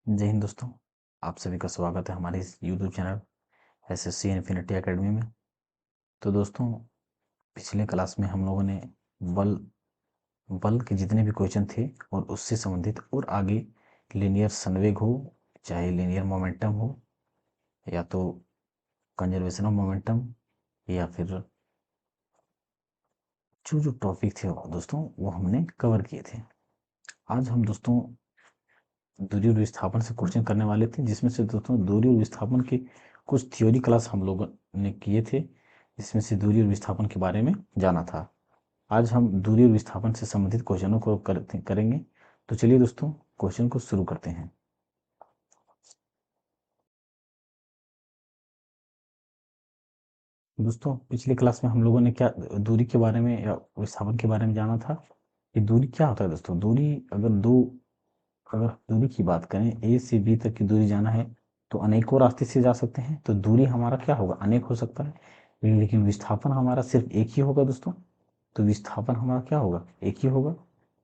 जय हिंद दोस्तों। आप सभी का स्वागत है हमारे इस YouTube channel SSC infinity academy में। तो दोस्तों, पिछले क्लास में हम लोगों ने बल बल के जितने भी क्वेश्चन थे और उससे संबंधित और आगे लीनियर संवेग हो, चाहे लीनियर मोमेंटम हो, या तो कंजर्वेशन ऑफ मोमेंटम, या फिर जो टॉपिक थे दोस्तों वो हमने कवर किए थे। आज हम दोस्तों दूरी और विस्थापन से क्वेश्चन करने वाले थे, जिसमें से दोस्तों दूरी और विस्थापन के कुछ थ्योरी क्लास हम लोगों ने किए थे, जिसमें से दूरी और विस्थापन के बारे में जाना था। आज हम दूरी और विस्थापन से संबंधित क्वेश्चनों को करेंगे। तो चलिए दोस्तों, क्वेश्चन को शुरू करते हैं। दोस्तों, पिछले क्लास में हम लोगों ने क्या दूरी के बारे में या विस्थापन के बारे में जाना था कि दूरी क्या होता है। दोस्तों, दूरी अगर दूरी की बात करें, ए से बी तक की दूरी जाना है तो अनेकों रास्ते से जा सकते हैं, तो दूरी हमारा क्या होगा, अनेक हो सकता है। लेकिन विस्थापन हमारा सिर्फ एक ही होगा दोस्तों। तो विस्थापन हमारा क्या होगा, एक ही होगा,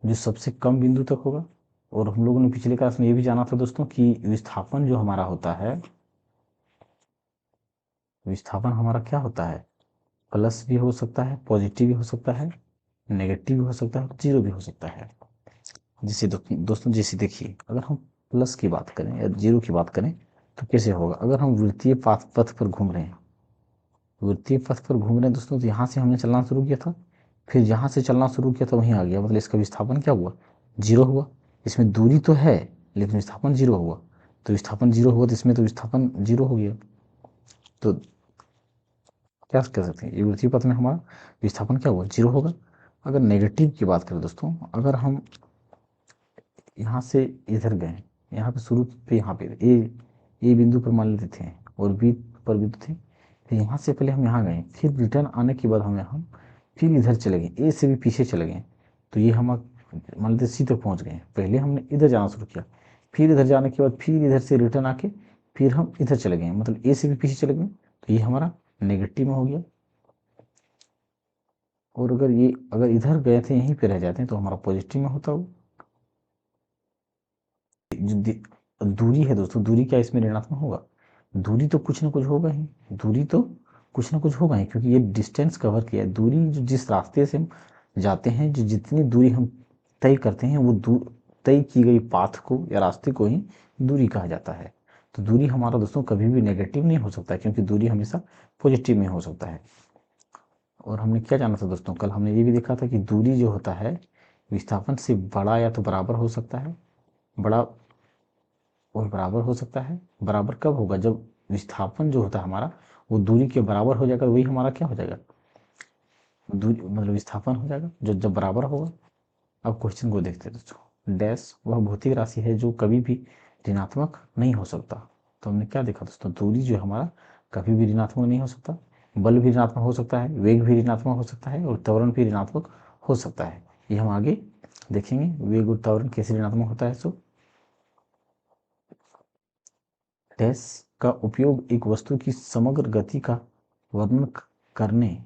जो सबसे कम बिंदु तक होगा। और हम लोगों ने पिछले क्लास में ये भी जाना था दोस्तों कि विस्थापन जो हमारा होता है, विस्थापन हमारा क्या होता है, प्लस भी हो सकता है, पॉजिटिव भी हो सकता है, नेगेटिव भी हो सकता है, जीरो भी हो सकता है। जैसे दोस्तों जैसे देखिए, अगर हम प्लस की बात करें या जीरो की बात करें तो कैसे होगा। अगर हम वृत्तीय पथ पर घूम रहे हैं, वृत्तीय पथ पर घूम रहे हैं दोस्तों, तो यहाँ से हमने चलना शुरू किया था, फिर जहाँ से चलना शुरू किया था वहीं आ गया, मतलब इसका विस्थापन क्या हुआ, जीरो हुआ। इसमें दूरी तो है लेकिन विस्थापन जीरो हुआ। तो विस्थापन जीरो हुआ तो इसमें तो विस्थापन जीरो हो गया। तो क्या कह सकते हैं, ये वृत्तीय पथ में हमारा विस्थापन क्या हुआ, जीरो होगा। अगर नेगेटिव की बात करें दोस्तों, अगर हम यहाँ से इधर गए, यहाँ पे शुरू पे यहाँ पे ए बिंदु पर मान लेते थे और बी पर बिंदु थे, फिर यहाँ से पहले हम यहाँ गए, फिर रिटर्न आने के बाद हम फिर इधर चले गए, ए से भी पीछे चले गए, तो ये हम मान लेते सी तक पहुँच गए। पहले हमने इधर जाना शुरू किया, फिर इधर जाने के बाद फिर इधर से रिटर्न आके फिर हम इधर चले गए, मतलब ए से भी पीछे चले गए, तो ये हमारा नेगेटिव में हो गया। और अगर इधर गए थे यहीं पे रह जाते हैं तो हमारा पॉजिटिव में होता वो। दूरी है दोस्तों, दूरी क्या इसमें ऋणात्मक होगा, दूरी तो कुछ ना कुछ होगा ही, दूरी तो कुछ ना कुछ होगा ही, क्योंकि ये डिस्टेंस कवर किया है। दूरी जो जिस रास्ते से हम जाते हैं, जो जितनी दूरी हम तय करते हैं, वो तय की गई पाथ को या रास्ते को ही दूरी कहा जाता है। तो दूरी हमारा दोस्तों कभी भी नेगेटिव नहीं हो सकता, क्योंकि दूरी हमेशा पॉजिटिव में हो सकता है। और हमने क्या जाना था दोस्तों, कल हमने ये भी देखा था कि दूरी जो होता है विस्थापन से बड़ा या तो बराबर हो सकता है, बड़ा और बराबर हो सकता है। बराबर कब होगा, जब विस्थापन जो होता है हमारा वो दूरी के बराबर हो जाएगा, वही हमारा क्या हो जाएगा, दूरी मतलब विस्थापन हो जाएगा, जो जब बराबर होगा। अब क्वेश्चन को देखते हैं दोस्तों। डैश वह भौतिक राशि है जो कभी भी ऋणात्मक नहीं हो सकता। तो हमने क्या देखा दोस्तों, दूरी जो हमारा कभी भी ऋणात्मक नहीं हो सकता, बल भी ऋणात्मक हो सकता है, वेग भी ऋणात्मक हो सकता है, और त्वरण भी ऋणात्मक हो सकता है। ये हम आगे देखेंगे वेग और त्वरण कैसे ऋणात्मक होता है। सो डैश का उपयोग एक वस्तु की समग्र गति का वर्णन करने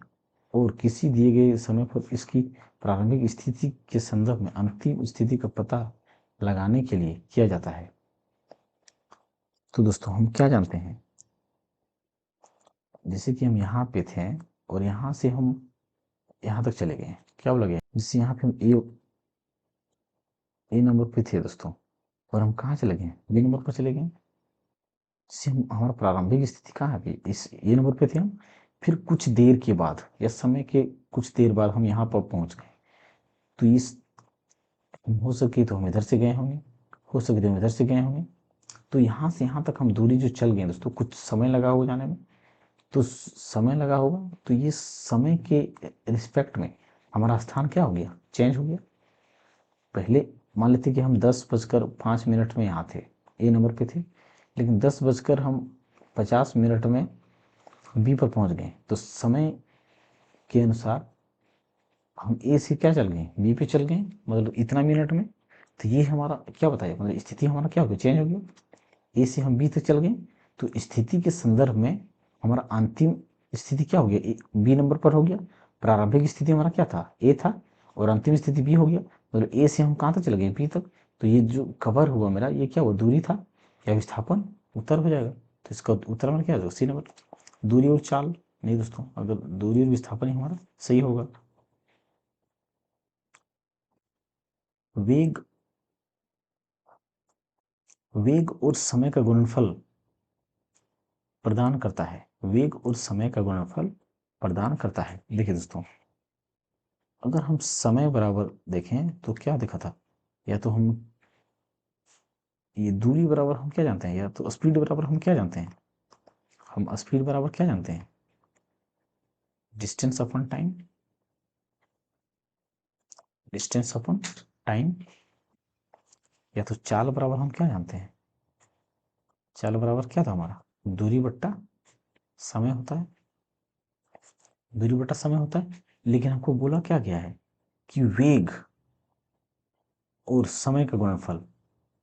और किसी दिए गए समय पर इसकी प्रारंभिक स्थिति के संदर्भ में अंतिम स्थिति का पता लगाने के लिए किया जाता है। तो दोस्तों हम क्या जानते हैं, जैसे कि हम यहाँ पे थे और यहाँ से हम यहाँ तक चले गए, क्या लगे, जैसे यहाँ पे हम ए नंबर पे थे दोस्तों, और हम कहाँ चले गए, बी नंबर पर चले गए। जैसे हमारा प्रारंभिक स्थिति कहाँ है, इस ए नंबर पे थे हम, फिर कुछ देर के बाद या समय के कुछ देर बाद हम यहाँ पर पहुँच गए। तो इस हो सके तो हम इधर से गए होंगे, हो सके तो हम इधर से गए होंगे। तो यहाँ से यहाँ तक हम दूरी जो चल गए दोस्तों, कुछ समय लगा होगा जाने में, तो समय लगा होगा, तो ये समय के रिस्पेक्ट में हमारा स्थान क्या हो गया, चेंज हो गया। पहले मान लेते कि हम 10:05 में यहाँ थे, ए नंबर पे थे, लेकिन 10:50 में बी पर पहुँच गए, तो समय के अनुसार हम ए से क्या चल गए, बी पे चल गए, मतलब इतना मिनट में। तो ये हमारा क्या बताया, मतलब स्थिति हमारा क्या हो गया, चेंज हो गया। ए से हम बी तक चल गए, तो स्थिति के संदर्भ में हमारा अंतिम स्थिति क्या हो गया, बी नंबर पर हो गया। प्रारंभिक स्थिति हमारा क्या था, ए था, और अंतिम स्थिति बी हो गया, मतलब ए से हम कहाँ तक चले गए, बी तक। तो ये जो कवर हुआ मेरा, ये क्या हुआ, दूरी था। या विस्थापन उत्तर हो जाएगा। तो इसका उत्तर हमारा क्या है, सी नंबर। दूरी और चाल नहीं दोस्तों, अगर दूरी और विस्थापन ही हमारा सही होगा। वेग, वेग और समय का गुणनफल प्रदान करता है, वेग और समय का गुणनफल प्रदान करता है। देखिए दोस्तों, अगर हम समय बराबर देखें तो क्या देखा था, या तो हम ये दूरी बराबर हम क्या जानते हैं, या तो स्पीड बराबर हम क्या जानते हैं, हम स्पीड बराबर क्या जानते हैं, distance upon time, distance upon time. या तो चाल बराबर हम क्या जानते हैं, चाल बराबर क्या था हमारा, दूरी बट्टा समय होता है, दूरी बट्टा समय होता है। लेकिन हमको बोला क्या गया है कि वेग और समय का गुणनफल,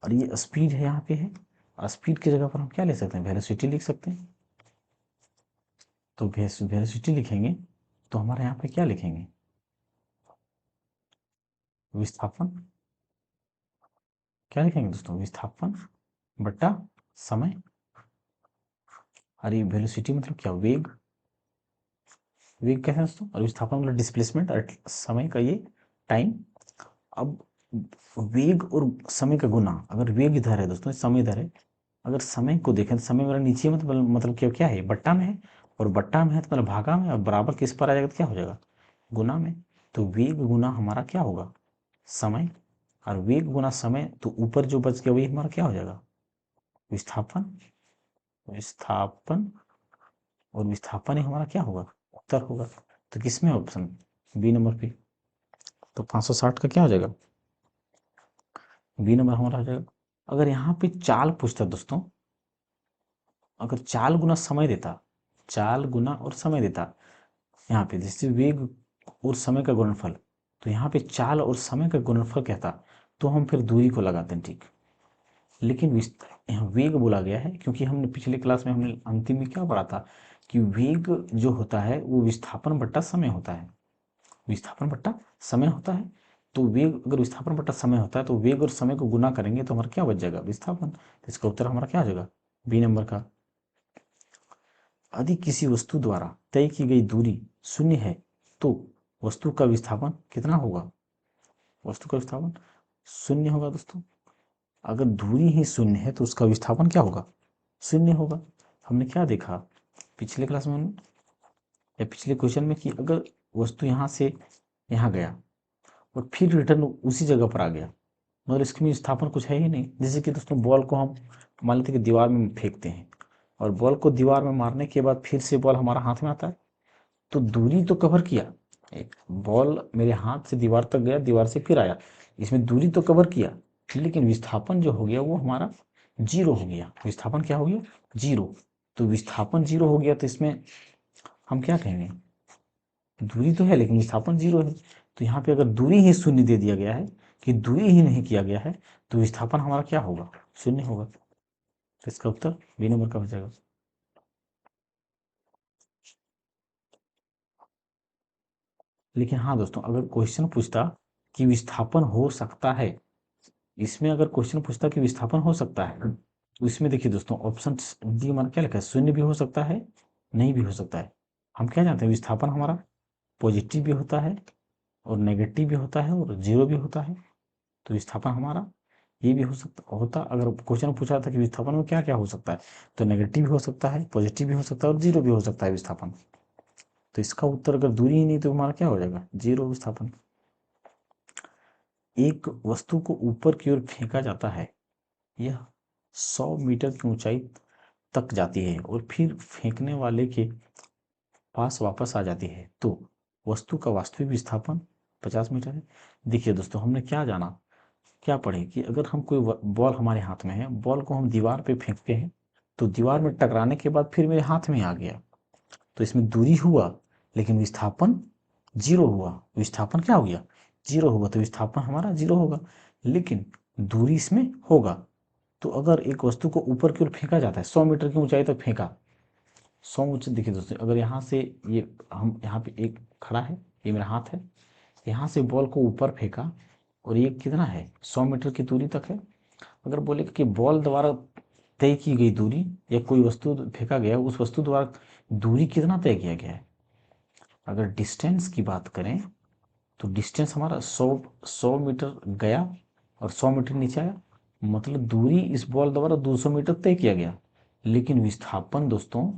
और ये स्पीड है यहाँ पे है, और स्पीड की जगह पर हम क्या ले सकते हैं, वेलोसिटी लिख सकते हैं। तो वेलोसिटी लिखेंगे तो हमारे यहाँ पे क्या लिखेंगे, विस्थापन, क्या लिखेंगे दोस्तों, विस्थापन बट्टा समय। और ये वेलोसिटी मतलब क्या, वेग, वेग क्या है दोस्तों, और विस्थापन मतलब डिस्प्लेसमेंट, और समय का ये टाइम। अब वेग और समय का गुना, अगर वेग इधर है दोस्तों, समय इधर है, अगर समय को देखें तो समय मेरा नीचे मतलब क्या है, बट्टा में है, और बट्टा में है तो मतलब भागा में, और बराबर किस पर आ जाएगा तो क्या हो जाएगा, गुना में। तो वेग गुना हमारा क्या होगा, समय, और वेग गुना समय, तो ऊपर जो बच गया वही हमारा क्या हो जाएगा, विस्थापन, विस्थापन, और विस्थापन ही हमारा क्या होगा, उत्तर होगा। तो किसमें ऑप्शन बी नंबर पे। तो 560 का क्या हो जाएगा, बी नंबर हमारा हो जाएगा। अगर यहाँ पे चाल पूछता दोस्तों, अगर चाल गुना समय देता, चाल गुना और समय देता, यहाँ पे जैसे वेग और समय का गुणनफल, तो यहाँ पे चाल और समय का गुणनफल कहता तो हम फिर दूरी को लगाते हैं, ठीक। लेकिन यहाँ वेग बोला गया है क्योंकि हमने पिछले क्लास में हमने अंतिम में क्या पढ़ा था कि वेग जो होता है वो विस्थापन बट्टा समय होता है, विस्थापन बट्टा समय होता है। तो वेग अगर विस्थापन बट्टा समय होता है तो वेग और समय को गुना करेंगे तो हमारा क्या बच जाएगा, विस्थापन। तो इसका उत्तर हमारा क्या हो जाएगा, बी नंबर का। यदि किसी वस्तु द्वारा तय की गई दूरी शून्य है तो वस्तु का विस्थापन कितना होगा, वस्तु का विस्थापन शून्य होगा दोस्तों। अगर दूरी ही शून्य है तो उसका विस्थापन क्या होगा, शून्य होगा। हमने क्या देखा पिछले क्लास में या पिछले क्वेश्चन में कि अगर वस्तु यहाँ से यहाँ गया और फिर रिटर्न उसी जगह पर आ गया, मगर इसमें विस्थापन कुछ है ही नहीं। जैसे कि दोस्तों बॉल को हम मान लेते कि दीवार में फेंकते हैं, और बॉल को दीवार में मारने के बाद फिर से बॉल हमारा हाथ में आता है, तो दूरी तो कवर किया, एक बॉल मेरे हाथ से दीवार तक गया, दीवार से फिर आया, इसमें दूरी तो कवर किया, लेकिन विस्थापन जो हो गया वो हमारा जीरो हो गया। विस्थापन क्या हो गया, जीरो। तो विस्थापन जीरो हो गया तो इसमें हम क्या कहेंगे, दूरी तो है लेकिन विस्थापन जीरो है। तो यहाँ पे अगर दूरी ही शून्य दे दिया गया है कि दूरी ही नहीं किया गया है तो विस्थापन हमारा क्या होगा, शून्य होगा। तो इसका उत्तर बी नंबर का हो जाएगा। लेकिन हाँ दोस्तों, अगर क्वेश्चन पूछता कि विस्थापन हो सकता है, इसमें अगर क्वेश्चन पूछता कि विस्थापन हो सकता है, तो इसमें देखिए दोस्तों ऑप्शन डी हमारा क्या लिखा है, शून्य भी हो सकता है, नहीं भी हो सकता है। हम क्या जानते हैं, विस्थापन हमारा पॉजिटिव भी होता है और नेगेटिव भी होता है और जीरो भी होता है। तो विस्थापन हमारा ये भी हो सकता होता, अगर क्वेश्चन पूछा था कि विस्थापन में क्या क्या हो सकता है, तो नेगेटिव भी हो सकता है, पॉजिटिव भी हो सकता है और जीरो भी हो सकता है विस्थापन। तो इसका उत्तर अगर दूरी ही नहीं तो हमारा क्या हो जाएगा, जीरो विस्थापन। एक वस्तु को ऊपर की ओर फेंका जाता है, यह 100 मीटर की ऊंचाई तक जाती है और फिर फेंकने वाले के पास वापस आ जाती है, तो वस्तु का वास्तविक विस्थापन 50 मीटर है। देखिए दोस्तों, हमने क्या जाना, क्या पढ़े कि अगर हम कोई बॉल हमारे हाथ में है, बॉल को हम दीवार पे फेंकते हैं, तो दीवार में टकराने के बाद फिर मेरे हाथ में आ गया, तो इसमें दूरी हुआ लेकिन विस्थापन जीरो हुआ। विस्थापन क्या हो गया, जीरो होगा, तो विस्थापन हमारा जीरो होगा, लेकिन दूरी इसमें होगा। तो अगर एक वस्तु को ऊपर की ओर फेंका जाता है, 100 मीटर की ऊंचाई तक फेंका, 100 ऊंचाई, देखिए दोस्तों अगर यहाँ से ये हम यहाँ पे एक खड़ा है, ये मेरा हाथ है, यहाँ से बॉल को ऊपर फेंका और ये कितना है, 100 मीटर की दूरी तक है। अगर बोले कि बॉल द्वारा तय की गई दूरी या कोई वस्तु फेंका गया, उस वस्तु द्वारा दूरी कितना तय किया गया है। अगर डिस्टेंस की बात करें तो डिस्टेंस हमारा 100 मीटर गया और 100 मीटर नीचे आया, मतलब दूरी इस बॉल द्वारा 200 मीटर तय किया गया। लेकिन विस्थापन दोस्तों,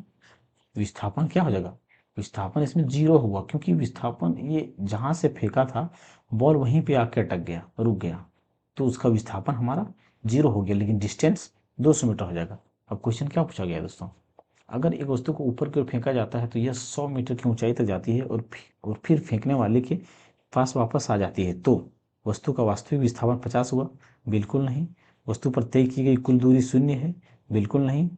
विस्थापन क्या हो जाएगा, विस्थापन इसमें 0 हुआ, क्योंकि विस्थापन ये जहाँ से फेंका था बॉल वहीं पे आके अटक गया, रुक गया, तो उसका विस्थापन हमारा 0 हो गया, लेकिन डिस्टेंस 200 मीटर हो जाएगा। अब क्वेश्चन क्या पूछा गया दोस्तों, अगर एक वस्तु को ऊपर की ओर फेंका जाता है तो यह 100 मीटर की ऊंचाई तक जाती है और फिर फेंकने वाले के पास वापस आ जाती है, तो वस्तु का वास्तविक विस्थापन 50 हुआ, बिल्कुल नहीं। वस्तु पर तय की गई कुल दूरी 0 है, बिल्कुल नहीं।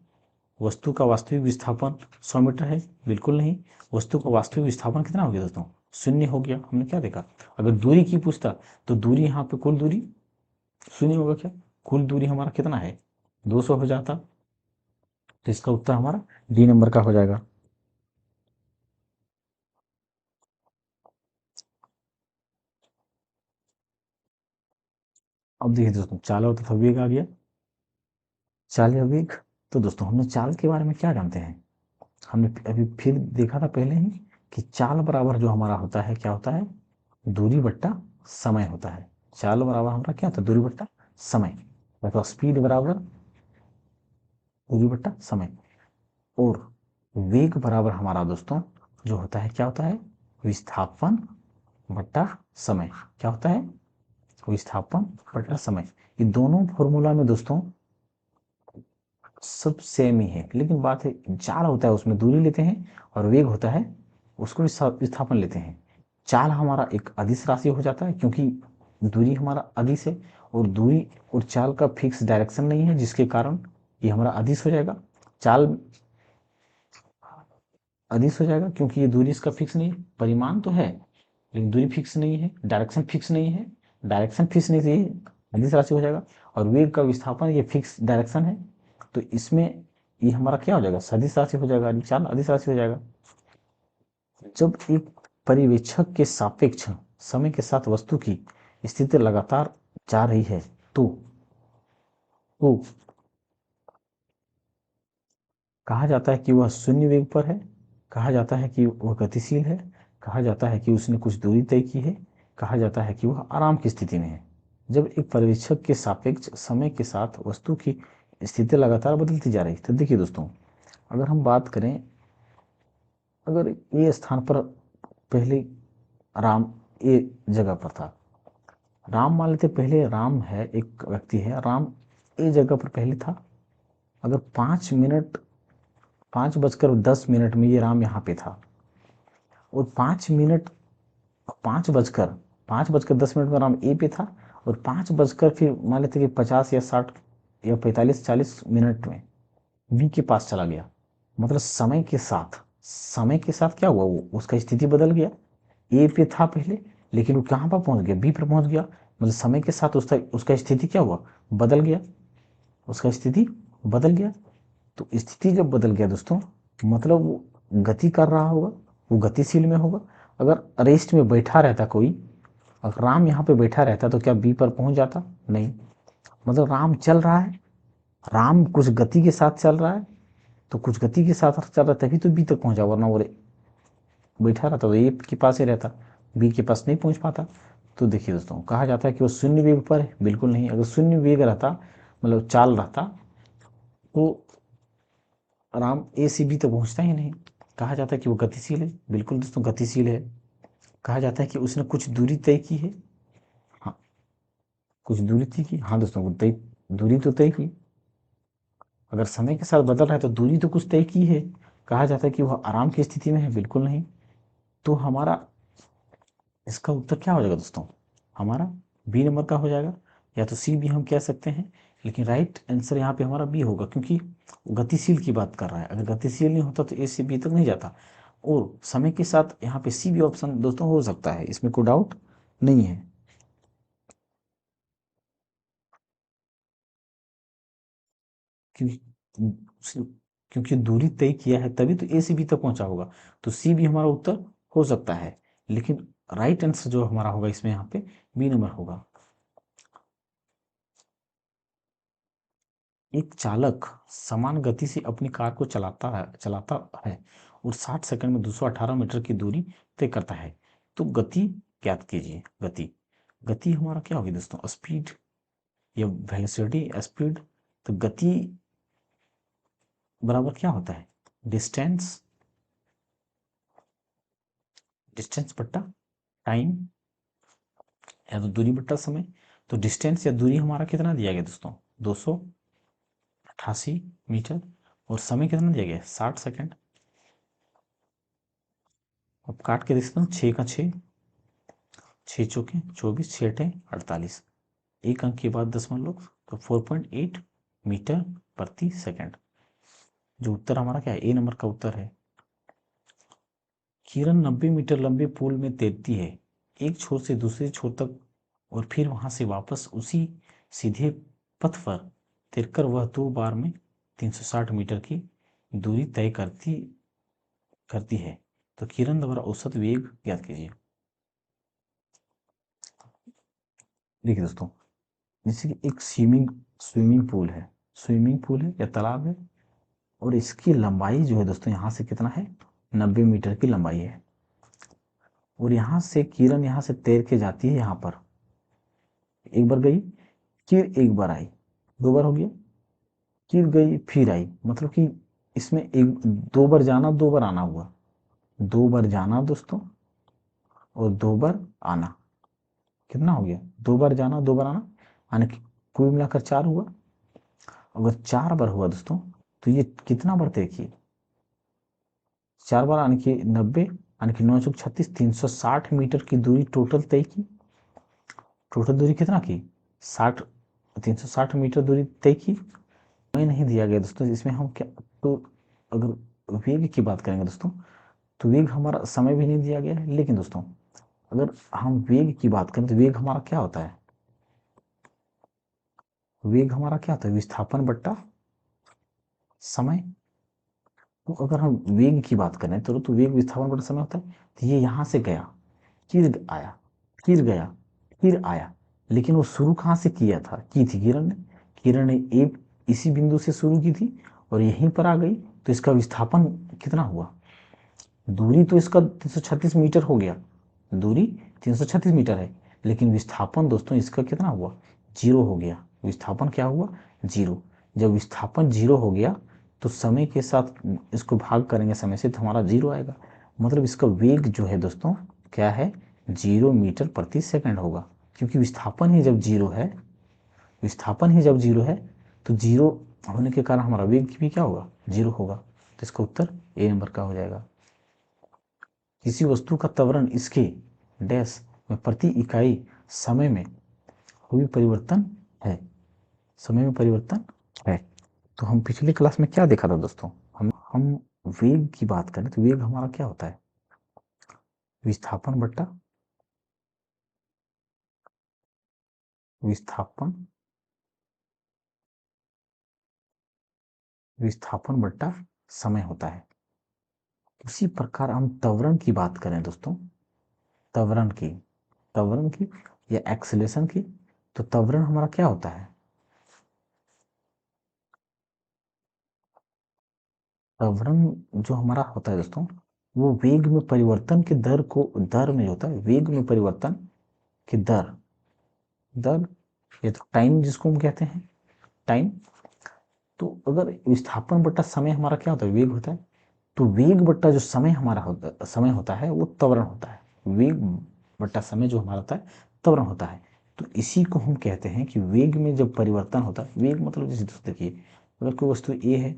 वस्तु का वास्तविक विस्थापन 100 मीटर है, बिल्कुल नहीं। वस्तु का वास्तविक विस्थापन कितना हो गया दोस्तों, 0 हो गया। हमने क्या देखा, अगर दूरी की पूछता तो दूरी यहाँ पे कुल दूरी 0 होगा, क्या कुल दूरी हमारा कितना है 200 हो जाता, तो इसका उत्तर हमारा डी नंबर का हो जाएगा। अब देखिए दोस्तों, चाल और तथा वेग आ गया। चाल या वेग, तो दोस्तों हमने चाल के बारे में क्या जानते हैं, हमने अभी फिर देखा था पहले ही कि चाल बराबर जो हमारा होता है क्या होता है, दूरी बट्टा समय होता है। चाल बराबर हमारा क्या होता है, दूरी बट्टा समय, मतलब स्पीड बराबर दूरी बट्टा समय। और वेग बराबर हमारा दोस्तों जो होता है क्या होता है, विस्थापन बट्टा समय। क्या होता है, विस्थापन बट्टा समय। ये दोनों फॉर्मूला में दोस्तों सब सेम ही है, लेकिन बात है चाल होता है उसमें दूरी लेते हैं, और वेग होता है उसको विस्थापन लेते हैं। चाल हमारा एक अदिश राशि हो जाता है, क्योंकि दूरी हमारा अदिश है, और दूरी और चाल का फिक्स डायरेक्शन नहीं है, जिसके कारण ये हमारा अदिश हो जाएगा। चाल अदिश हो जाएगा क्योंकि ये दूरी इसका फिक्स नहीं है, परिमाण तो है लेकिन दूरी फिक्स नहीं है, डायरेक्शन फिक्स नहीं है, डायरेक्शन फिक्स नहीं थी, अदिश राशि हो जाएगा। और वेग का विस्थापन ये फिक्स डायरेक्शन है, तो इसमें ये हमारा क्या हो जाएगा, सदिश राशि हो जाएगा, चाल अदिश राशि हो जाएगा। जब एक परिवेक्षक के सापेक्ष समय के साथ वस्तु की स्थिति लगातार जा रही है तो कहा जाता है कि वह शून्य वेग पर है, कहा जाता है कि वह गतिशील है, कहा जाता है कि उसने कुछ दूरी तय की है, कहा जाता है कि वह आराम की स्थिति में है। जब एक पर्यवेक्षक के सापेक्ष समय के साथ वस्तु की स्थिति लगातार बदलती जा रही है, तो देखिए दोस्तों, अगर हम बात करें, अगर ये स्थान पर पहले राम ए जगह पर था, राम मान लेते, पहले राम है, एक व्यक्ति है, राम ए जगह पर पहले था। अगर 5 मिनट 5:10 में ये राम यहाँ पे था, और 5 मिनट 5:10 में राम ए पे था, और 5 बजकर फिर मान लेते कि 50 या 60 या 45-40 मिनट में बी के पास चला गया, मतलब समय के साथ क्या हुआ, वो उसका स्थिति बदल गया। ए पे था पहले, लेकिन वो कहाँ पर पहुंच गया, बी पर पहुंच गया, मतलब समय के साथ उसका उसका स्थिति क्या हुआ, बदल गया, उसका स्थिति बदल गया। तो स्थिति जब बदल गया दोस्तों, मतलब वो गति कर रहा होगा, वो गतिशील में होगा। अगर रेस्ट में बैठा रहता कोई, अगर राम यहाँ पे बैठा रहता तो क्या बी पर पहुंच जाता, नहीं। मतलब राम चल रहा है, राम कुछ गति के साथ चल रहा है, तो कुछ गति के साथ चल रहा है तभी तो बी तक पहुंचा, वरना वो बैठा रहता तो ए के पास ही रहता, बी के पास नहीं पहुंच पाता। तो देखिए दोस्तों, कहा जाता है कि वो शून्य वेग पर है, बिल्कुल नहीं। अगर शून्य वेग रहता, मतलब चाल रहता, तो राम ए से बी तक पहुंचता ही नहीं। कहा जाता है कि वो गतिशील है, बिल्कुल दोस्तों गतिशील है। कहा जाता है कि उसने कुछ दूरी तय की है, हाँ कुछ दूरी तय की, हाँ दोस्तों वो तय, दूरी तो तय की। अगर समय के साथ बदल रहा है तो दूरी तो कुछ तय की है। कहा जाता है कि वह आराम की स्थिति में है, बिल्कुल नहीं। तो हमारा इसका उत्तर क्या हो जाएगा दोस्तों, हमारा बी नंबर का हो जाएगा, या तो सी भी हम कह सकते हैं, लेकिन राइट आंसर यहाँ पे हमारा बी होगा, क्योंकि गतिशील की बात कर रहा है। अगर गतिशील नहीं होता तो ए से बी तक नहीं जाता। और समय के साथ यहाँ पे सी भी ऑप्शन दोस्तों हो सकता है, इसमें कोई डाउट नहीं है। क्योंकि क्योंकि दूरी तय किया है तभी तो ए से बी तक पहुंचा होगा, तो सी भी हमारा उत्तर हो सकता है, लेकिन राइट आंसर जो हमारा होगा इसमें यहाँ पे बी नंबर होगा। एक चालक समान गति से अपनी कार को चलाता है और 60 सेकंड में 218 मीटर की दूरी तय करता है। तो गति ज्ञात कीजिए। गति गति हमारा क्या होगी दोस्तों? स्पीड या वेलोसिटी, स्पीड। तो गति बराबर क्या होता है? डिस्टेंस, डिस्टेंस बट्टा टाइम या तो दूरी बट्टा समय। तो डिस्टेंस या दूरी हमारा कितना दिया गया दोस्तों? 288 मीटर। और समय कितना दिया गया? 60 सेकंड। अब काट के देखते हैं, 6 का 6, 6 चौके 24, 6 अठे 48, एक अंक के बाद दशमलव, तो 4.8 मीटर प्रति सेकंड। जो उत्तर हमारा क्या है? ए नंबर का उत्तर है। किरण 90 मीटर लंबे पुल में तैरती है, एक छोर से दूसरे छोर तक और फिर वहां से वापस उसी सीधे पथ पर तैरकर वह 2 बार में 360 मीटर की दूरी तय करती है। तो किरण द्वारा औसत वेग ज्ञात कीजिए। देखिए दोस्तों, जैसे कि एक स्विमिंग पूल है, स्विमिंग पूल है या तालाब है, और इसकी लंबाई जो है दोस्तों यहाँ से कितना है? 90 मीटर की लंबाई है। और यहाँ से किरण यहाँ से तैर के जाती है यहाँ पर, एक बार गई, फिर एक बार आई, 2 बार हो गया, फिर गई फिर आई, मतलब कि इसमें एक 2 बार जाना 2 बार आना हुआ, 2 बार जाना दोस्तों और 2 बार आना। कितना हो गया? 2 बार जाना 2 बार आना, यानी कि कुल मिलाकर 4 हुआ। अगर 4 बार हुआ दोस्तों, तो ये कितना बार तय की? 4 बार, यानी कि 90, यानी कि 9 चौक 36, 360 मीटर की दूरी टोटल तय की। टोटल दूरी कितना की? 60, 360 मीटर दूरी तय की। समय नहीं दिया गया दोस्तों, इसमें हम क्या, तो अगर वेग की बात करेंगे दोस्तों, तो वेग हमारा समय भी नहीं दिया गया है। लेकिन दोस्तों अगर हम वेग की बात करें तो वेग हमारा क्या होता है? वेग हमारा क्या होता है? विस्थापन बट्टा समय। तो अगर हम वेग की बात करें तो वेग विस्थापन बटा समय होता है। तो ये यहाँ से गया, फिर आया, फिर गया, फिर आया, लेकिन वो शुरू कहाँ से किया था? की थी किरण ने। किरण ने एक इसी बिंदु से शुरू की थी और यहीं पर आ गई, तो इसका विस्थापन कितना हुआ? दूरी तो इसका 336 मीटर हो गया, दूरी 336 मीटर है, लेकिन विस्थापन दोस्तों इसका कितना हुआ? 0 हो गया। विस्थापन क्या हुआ? 0। जब विस्थापन 0 हो गया तो समय के साथ इसको भाग करेंगे समय से, तो हमारा 0 आएगा। मतलब इसका वेग जो है दोस्तों क्या है? 0 मीटर प्रति सेकंड होगा, क्योंकि विस्थापन ही जब 0 है, विस्थापन ही जब 0 है, तो 0 होने के कारण हमारा वेग भी क्या होगा? 0 होगा। तो इसका उत्तर ए नंबर का हो जाएगा। किसी वस्तु का त्वरण इसके डैश में प्रति इकाई समय में हुई परिवर्तन है। समय में परिवर्तन है। तो हम पिछली क्लास में क्या देखा था दोस्तों? हम वेग की बात करें तो वेग हमारा क्या होता है? विस्थापन बट्टा विस्थापन विस्थापन बट्टा समय होता है। उसी प्रकार हम त्वरण की बात करें दोस्तों, त्वरण की या एक्सेलेरेशन की, तो त्वरण हमारा क्या होता है? त्वरण जो हमारा होता है दोस्तों, वो वेग में परिवर्तन के दर में होता है। वेग में परिवर्तन की दर दर या तो टाइम जिसको हम कहते हैं, टाइम। तो अगर विस्थापन बट्टा समय हमारा क्या होता है? वेग होता है। तो वेग बट्टा जो समय होता है वो त्वरण होता है। वेग बट्टा समय जो हमारा होता है त्वरण होता है। तो इसी को हम कहते हैं कि वेग में जब परिवर्तन होता है, वेग मतलब जैसे दोस्तों देखिए, अगर कोई वस्तु ए है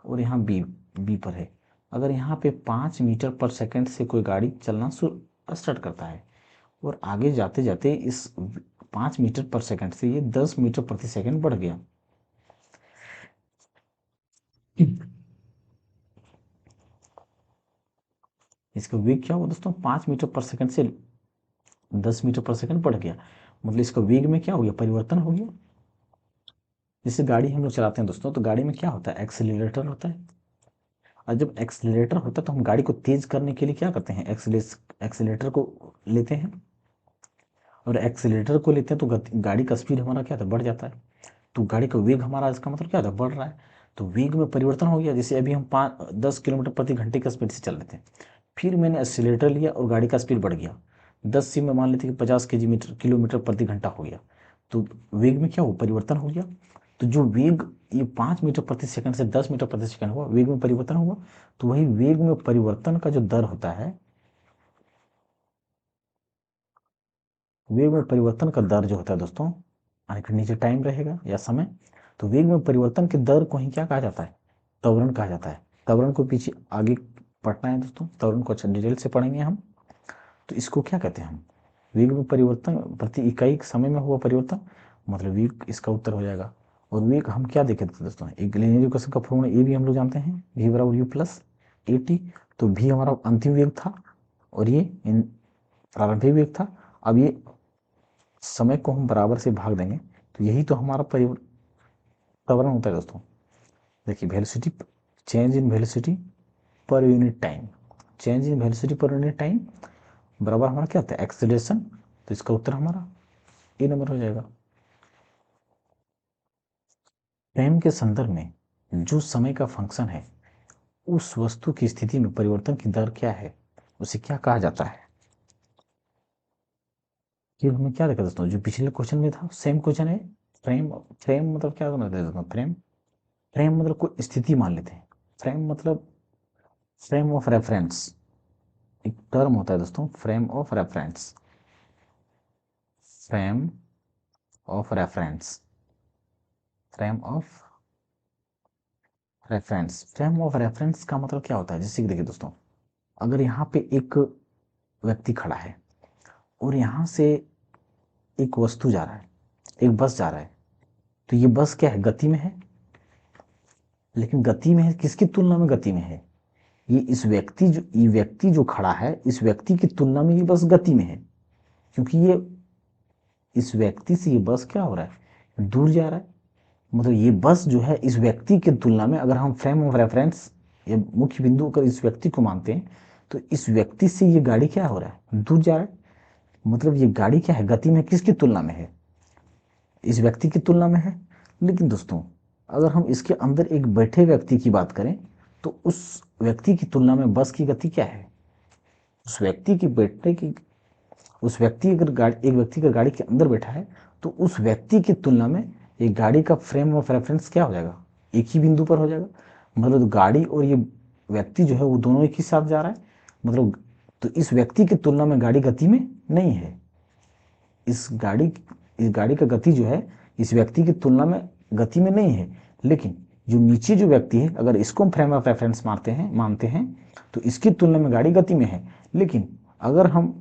और यहाँ बी पर है, अगर यहाँ पे 5 मीटर पर सेकंड से कोई गाड़ी चलना स्टार्ट करता है और आगे जाते जाते इस 5 मीटर पर सेकंड से ये 10 मीटर प्रति सेकंड बढ़ गया, इसका वेग क्या हुआ दोस्तों? 5 मीटर पर सेकंड से 10 मीटर पर सेकंड बढ़ गया, मतलब इसका वेग में क्या हो गया? परिवर्तन हो गया। जैसे गाड़ी हम लोग चलाते हैं दोस्तों, तो गाड़ी में क्या होता है? एक्सीलरेटर होता है। और जब एक्सीलरेटर होता है तो हम गाड़ी को तेज करने के लिए क्या करते हैं? एक्सीलेटर को लेते हैं, और एक्सीलेटर को लेते हैं तो गाड़ी का स्पीड हमारा क्या था? बढ़ जाता है। तो गाड़ी का वेग हमारा, इसका मतलब क्या होता है, बढ़ रहा है। तो वेग में परिवर्तन हो गया। जैसे अभी हम 10 किलोमीटर प्रति घंटे की स्पीड से चल रहे थे, फिर मैंने एक्सीलेटर लिया और गाड़ी का स्पीड बढ़ गया, 10 से मैं मान लेते कि 50 किलोमीटर प्रति घंटा हो गया। तो वेग में क्या हो, परिवर्तन हो गया। तो जो वेग ये 5 मीटर प्रति सेकंड से 10 मीटर प्रति सेकंड हुआ, वेग में परिवर्तन हुआ। तो वही वेग में परिवर्तन का जो दर होता है, वेग में परिवर्तन का दर जो होता है दोस्तों, यानी कि नीचे टाइम रहेगा या समय, तो वेग में परिवर्तन के दर को ही क्या कहा जाता है, त्वरण कहा जाता है। त्वरण को पीछे आगे पढ़ना है दोस्तों, त्वरण को अच्छा डिटेल से पढ़ेंगे हम। तो इसको क्या कहते हैं हम, वेग में परिवर्तन प्रति इकाई समय में हुआ परिवर्तन, मतलब वेग इसका उत्तर हो जाएगा। और वेग हम क्या देखे थे दोस्तों, एक लीनियर इक्वेशन का फॉर्मूला ए भी हम लोग जानते हैं, v बराबर u प्लस ए टी। तो v हमारा अंतिम वेग था और ये प्रारंभिक वेग था। अब ये समय को हम बराबर से भाग देंगे, तो यही तो हमारा त्वरण होता है दोस्तों। देखिए velocity, change in velocity per unit time, change in velocity per unit time बराबर हमारा क्या होता है, एक्सेलरेशन। तो इसका उत्तर हमारा ए नंबर हो जाएगा। टाइम के संदर्भ में जो समय का फंक्शन है, उस वस्तु की स्थिति में परिवर्तन की दर क्या है, उसे क्या कहा जाता है। ये हमें क्या देखा दोस्तों, जो पिछले क्वेश्चन में था सेम क्वेश्चन है। फ्रेम, फ्रेम मतलब क्या समझते हैं दोस्तों, फ्रेम, फ्रेम मतलब कोई स्थिति मान लेते हैं। फ्रेम मतलब फ्रेम ऑफ रेफरेंस, एक टर्म होता है दोस्तों, frame of reference, frame of reference, frame of reference. Frame of reference का मतलब क्या होता है, जैसे कि देखिए दोस्तों, अगर यहाँ पे एक व्यक्ति खड़ा है और यहाँ से एक वस्तु जा रहा है, एक बस जा रहा है, तो ये बस क्या है, गति में है। लेकिन गति में है किसकी तुलना में, गति में है ये इस व्यक्ति, जो ये व्यक्ति जो खड़ा है, इस व्यक्ति की तुलना में ये बस गति में है, क्योंकि ये इस व्यक्ति से ये बस क्या हो रहा है, दूर जा रहा है। मतलब ये बस जो है इस व्यक्ति की तुलना में, अगर हम फ्रेम ऑफ रेफरेंस या मुख्य बिंदु अगर इस व्यक्ति को मानते हैं, तो इस व्यक्ति से ये गाड़ी क्या हो रहा है, दूर जा रहा है। मतलब ये गाड़ी क्या है, गति में किसकी तुलना में है, इस व्यक्ति की तुलना में है। लेकिन दोस्तों अगर हम इसके अंदर एक बैठे व्यक्ति की बात करें, तो उस व्यक्ति की तुलना में बस की गति क्या है, उस व्यक्ति की बैठने की, उस व्यक्ति अगर गाड़ी, एक व्यक्ति अगर गाड़ी के अंदर बैठा है, तो उस व्यक्ति की तुलना में एक गाड़ी का फ्रेम ऑफ रेफरेंस क्या हो जाएगा, एक ही बिंदु पर हो जाएगा। मतलब गाड़ी और ये व्यक्ति जो है वो दोनों एक ही साथ जा रहा है। मतलब तो इस व्यक्ति की तुलना में गाड़ी गति में नहीं है, इस गाड़ी का गति जो है इस व्यक्ति की तुलना में गति में नहीं है। लेकिन जो नीचे जो व्यक्ति है, अगर इसको हम फ्रेम ऑफ रेफरेंस मानते हैं, तो इसकी तुलना में गाड़ी गति में है। लेकिन अगर हम